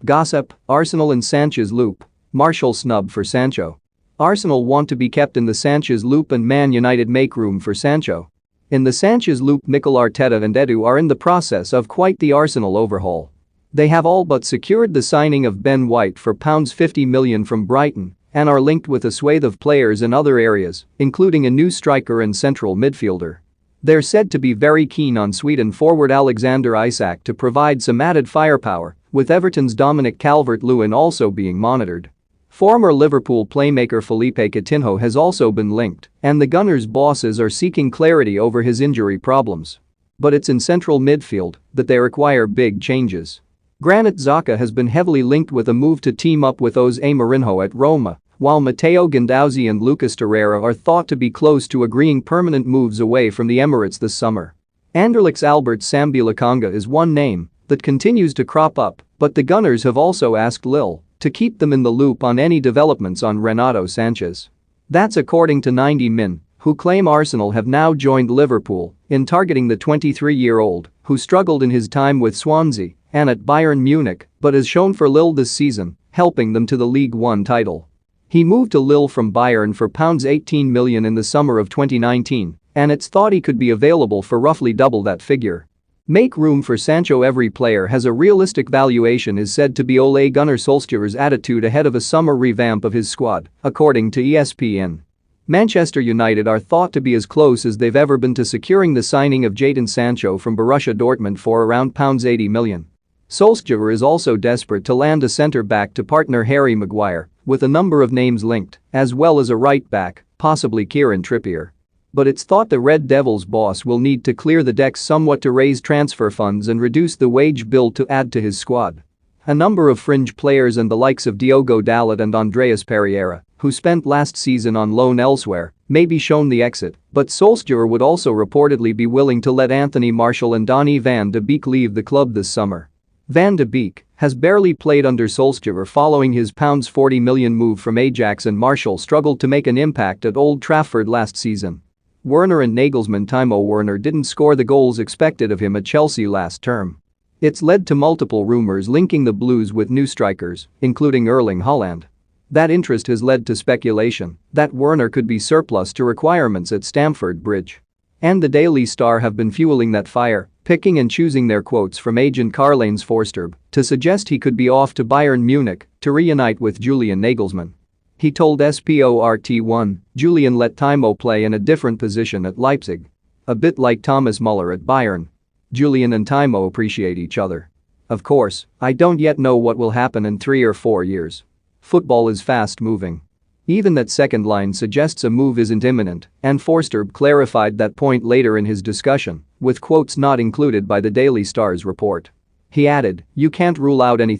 Gossip, Arsenal and Sanches loop. Martial snub for Sancho. Arsenal want to be kept in the Sanches loop and Man United make room for Sancho. In the Sanches loop, Mikel Arteta and Edu are in the process of quite the Arsenal overhaul. They have all but secured the signing of Ben White for £50 million from Brighton and are linked with a swathe of players in other areas, including a new striker and central midfielder. They're said to be very keen on Sweden forward Alexander Isak to provide some added firepower, with Everton's Dominic Calvert-Lewin also being monitored. Former Liverpool playmaker Felipe Coutinho has also been linked, and the Gunners' bosses are seeking clarity over his injury problems. But it's in central midfield that they require big changes. Granit Xhaka has been heavily linked with a move to team up with Jose Mourinho at Roma, while Matteo Guendouzi and Lucas Torreira are thought to be close to agreeing permanent moves away from the Emirates this summer. Anderlecht's Albert Sambi Lokonga is one name that continues to crop up, but the Gunners have also asked Lille to keep them in the loop on any developments on Renato Sanches. That's according to 90 Min, who claim Arsenal have now joined Liverpool in targeting the 23-year-old, who struggled in his time with Swansea and at Bayern Munich but has shown for Lille this season, helping them to the League One title. He moved to Lille from Bayern for £18 million in the summer of 2019, and it's thought he could be available for roughly double that figure. Make room for Sancho. Every player has a realistic valuation is said to be Ole Gunnar Solskjaer's attitude ahead of a summer revamp of his squad, according to ESPN. Manchester United are thought to be as close as they've ever been to securing the signing of Jadon Sancho from Borussia Dortmund for around £80 million. Solskjaer is also desperate to land a centre-back to partner Harry Maguire, with a number of names linked, as well as a right-back, possibly Kieran Trippier. But it's thought the Red Devils boss will need to clear the decks somewhat to raise transfer funds and reduce the wage bill to add to his squad. A number of fringe players and the likes of Diogo Dalot and Andreas Pereira, who spent last season on loan elsewhere, may be shown the exit, but Solskjaer would also reportedly be willing to let Anthony Martial and Donny van de Beek leave the club this summer. Van de Beek has barely played under Solskjaer following his £40 million move from Ajax, and Martial struggled to make an impact at Old Trafford last season. Werner and Nagelsmann Timo Werner didn't score the goals expected of him at Chelsea last term. It's led to multiple rumors linking the Blues with new strikers, including Erling Haaland. That interest has led to speculation that Werner could be surplus to requirements at Stamford Bridge. And the Daily Star have been fueling that fire, picking and choosing their quotes from agent Karl-Heinz Forsterb to suggest he could be off to Bayern Munich to reunite with Julian Nagelsmann. He told Sport1, Julian let Timo play in a different position at Leipzig. A bit like Thomas Muller at Bayern. Julian and Timo appreciate each other. Of course, I don't yet know what will happen in 3 or 4 years. Football is fast-moving. Even that second line suggests a move isn't imminent, and Forsterb clarified that point later in his discussion, with quotes not included by the Daily Star's report. He added, "You can't rule out anything."